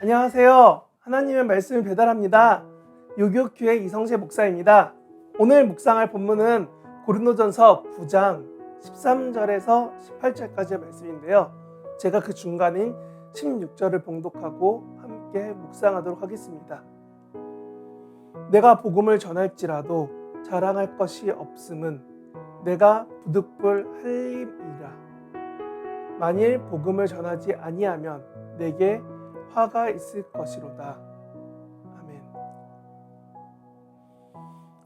안녕하세요. 하나님의 말씀을 배달합니다. 요교교회 이성재 목사입니다. 오늘 묵상할 본문은 고린도전서 9장 13절에서 18절까지의 말씀인데요. 제가 그 중간인 16절을 봉독하고 함께 묵상하도록 하겠습니다. 내가 복음을 전할지라도 자랑할 것이 없음은 내가 부득불 할림이라. 만일 복음을 전하지 아니하면 내게 화가 있을 것이로다. 아멘.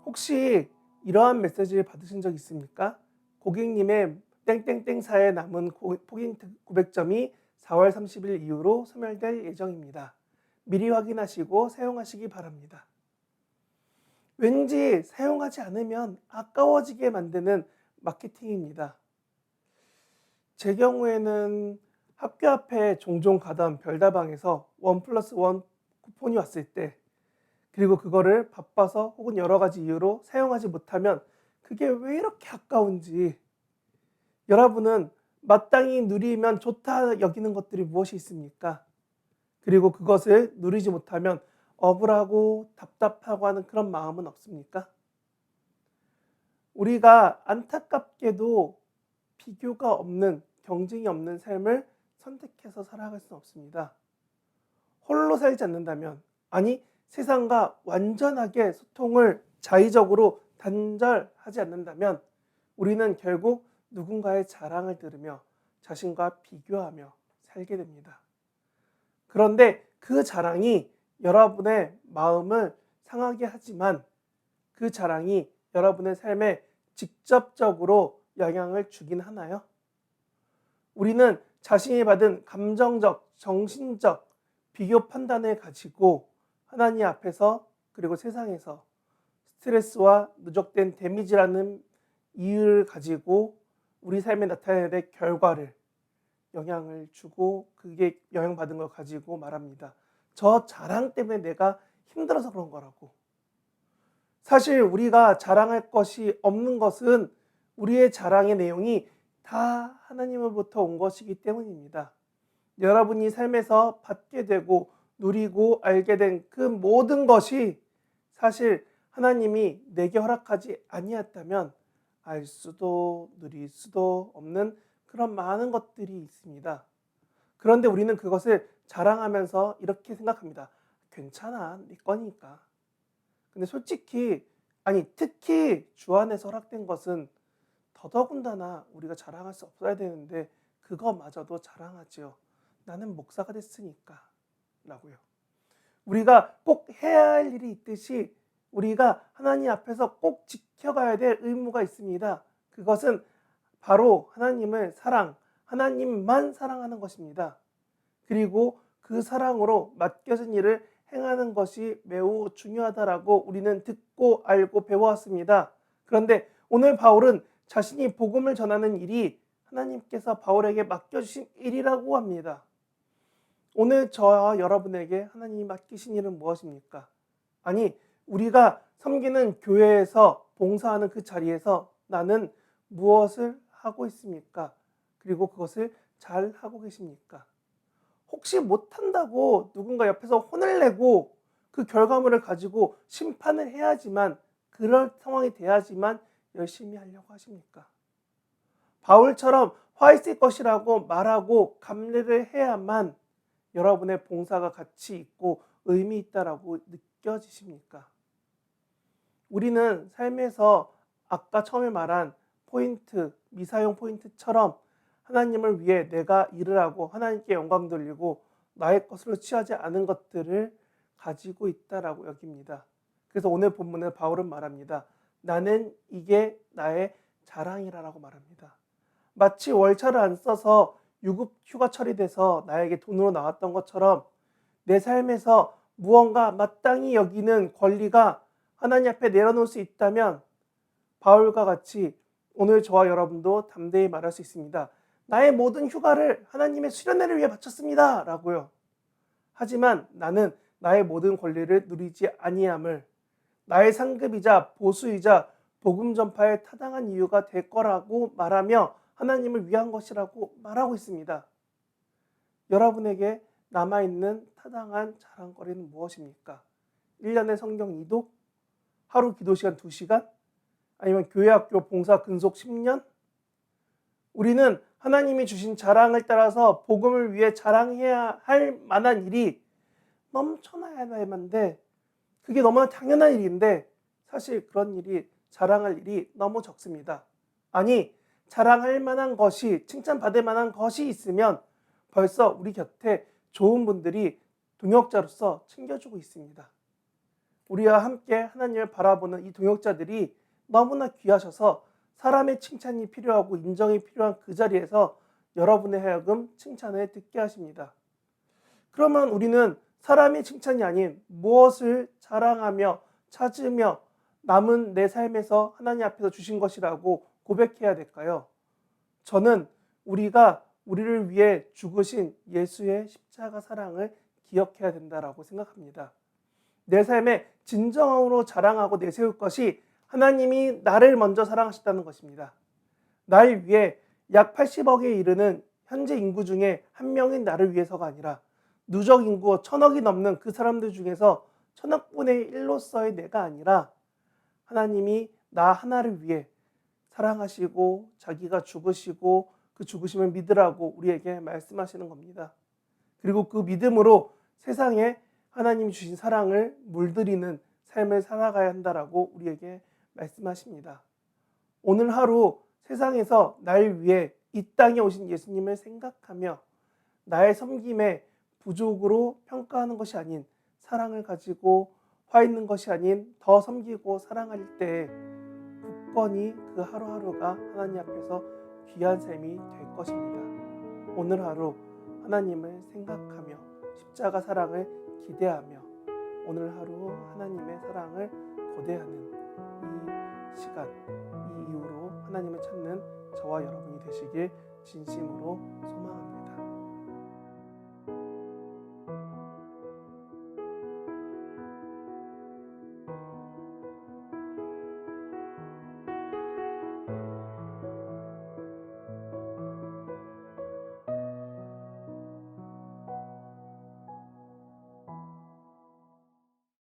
혹시 이러한 메시지를 받으신 적 있습니까? 고객님의 땡땡땡사에 남은 포인트 900점이 4월 30일 이후로 소멸될 예정입니다. 미리 확인하시고 사용하시기 바랍니다. 왠지 사용하지 않으면 아까워지게 만드는 마케팅입니다. 제 경우에는 학교 앞에 종종 가던 별다방에서 1+1 쿠폰이 왔을 때, 그리고 그거를 바빠서 혹은 여러 가지 이유로 사용하지 못하면 그게 왜 이렇게 아까운지. 여러분은 마땅히 누리면 좋다 여기는 것들이 무엇이 있습니까? 그리고 그것을 누리지 못하면 억울하고 답답하고 하는 그런 마음은 없습니까? 우리가 안타깝게도 비교가 없는, 경쟁이 없는 삶을 선택해서 살아갈 수는 없습니다. 홀로 살지 않는다면, 아니 세상과 완전하게 소통을 자의적으로 단절하지 않는다면 우리는 결국 누군가의 자랑을 들으며 자신과 비교하며 살게 됩니다. 그런데 그 자랑이 여러분의 마음을 상하게 하지만 그 자랑이 여러분의 삶에 직접적으로 영향을 주긴 하나요? 우리는 자신이 받은 감정적, 정신적 비교 판단을 가지고 하나님 앞에서 그리고 세상에서 스트레스와 누적된 데미지라는 이유를 가지고 우리 삶에 나타내야 될 결과를 영향을 주고 그게 영향받은 걸 가지고 말합니다. 저 자랑 때문에 내가 힘들어서 그런 거라고. 사실 우리가 자랑할 것이 없는 것은 우리의 자랑의 내용이 다 하나님으로부터 온 것이기 때문입니다. 여러분이 삶에서 받게 되고 누리고 알게 된 그 모든 것이 사실 하나님이 내게 허락하지 아니었다면 알 수도 누릴 수도 없는 그런 많은 것들이 있습니다. 그런데 우리는 그것을 자랑하면서 이렇게 생각합니다. 괜찮아, 네 거니까. 근데 솔직히, 아니 특히 주 안에서 허락된 것은 더더군다나 우리가 자랑할 수 없어야 되는데 그거마저도 자랑하지요. 나는 목사가 됐으니까 라고요. 우리가 꼭 해야 할 일이 있듯이 우리가 하나님 앞에서 꼭 지켜가야 될 의무가 있습니다. 그것은 바로 하나님을 하나님만 사랑하는 것입니다. 그리고 그 사랑으로 맡겨진 일을 행하는 것이 매우 중요하다라고 우리는 듣고 알고 배워왔습니다. 그런데 오늘 바울은 자신이 복음을 전하는 일이 하나님께서 바울에게 맡겨주신 일이라고 합니다. 오늘 저와 여러분에게 하나님이 맡기신 일은 무엇입니까? 아니, 우리가 섬기는 교회에서 봉사하는 그 자리에서 나는 무엇을 하고 있습니까? 그리고 그것을 잘 하고 계십니까? 혹시 못한다고 누군가 옆에서 혼을 내고 그 결과물을 가지고 심판을 해야지만, 그럴 상황이 돼야지만 열심히 하려고 하십니까? 바울처럼 화 있을 것이라고 말하고 감례를 해야만 여러분의 봉사가 가치 있고 의미 있다라고 느껴지십니까? 우리는 삶에서 아까 처음에 말한 포인트, 미사용 포인트처럼 하나님을 위해 내가 일을 하고 하나님께 영광 돌리고 나의 것으로 취하지 않은 것들을 가지고 있다라고 여깁니다. 그래서 오늘 본문에 바울은 말합니다. 나는 이게 나의 자랑이라고 말합니다. 마치 월차를 안 써서 유급 휴가 처리돼서 나에게 돈으로 나왔던 것처럼 내 삶에서 무언가 마땅히 여기는 권리가 하나님 앞에 내려놓을 수 있다면 바울과 같이 오늘 저와 여러분도 담대히 말할 수 있습니다. 나의 모든 휴가를 하나님의 수련회를 위해 바쳤습니다 라고요. 하지만 나는 나의 모든 권리를 누리지 아니함을 나의 상급이자 보수이자 복음 전파에 타당한 이유가 될 거라고 말하며 하나님을 위한 것이라고 말하고 있습니다. 여러분에게 남아있는 타당한 자랑거리는 무엇입니까? 1년에 성경 이독? 하루 기도시간 2시간? 아니면 교회학교 봉사 근속 10년? 우리는 하나님이 주신 자랑을 따라서 복음을 위해 자랑해야 할 만한 일이 넘쳐나야 되는데, 그게 너무나 당연한 일인데 사실 그런 일이, 자랑할 일이 너무 적습니다. 아니, 자랑할 만한 것이, 칭찬받을 만한 것이 있으면 벌써 우리 곁에 좋은 분들이 동역자로서 챙겨주고 있습니다. 우리와 함께 하나님을 바라보는 이 동역자들이 너무나 귀하셔서 사람의 칭찬이 필요하고 인정이 필요한 그 자리에서 여러분의 하여금 칭찬을 듣게 하십니다. 그러면 우리는 사람의 칭찬이 아닌 무엇을 자랑하며 찾으며 남은 내 삶에서 하나님 앞에서 주신 것이라고 고백해야 될까요? 저는 우리가 우리를 위해 죽으신 예수의 십자가 사랑을 기억해야 된다라고 생각합니다. 내 삶에 진정으로 자랑하고 내세울 것이 하나님이 나를 먼저 사랑하셨다는 것입니다. 날 위해 약 80억에 이르는 현재 인구 중에 한 명인 나를 위해서가 아니라 누적 인구 1000억이 넘는 그 사람들 중에서 1000억분의 1로서의 내가 아니라 하나님이 나 하나를 위해 사랑하시고 자기가 죽으시고 그 죽으심을 믿으라고 우리에게 말씀하시는 겁니다. 그리고 그 믿음으로 세상에 하나님이 주신 사랑을 물들이는 삶을 살아가야 한다라고 우리에게 말씀하십니다. 오늘 하루 세상에서 날 위해 이 땅에 오신 예수님을 생각하며 나의 섬김에 부족으로 평가하는 것이 아닌 사랑을 가지고 화 있는 것이 아닌 더 섬기고 사랑할 때 굳건히 그 하루하루가 하나님 앞에서 귀한 삶이 될 것입니다. 오늘 하루 하나님을 생각하며 십자가 사랑을 기대하며 오늘 하루 하나님의 사랑을 고대하는 이 시간, 이 이후로 하나님을 찾는 저와 여러분이 되시길 진심으로 소망합니다.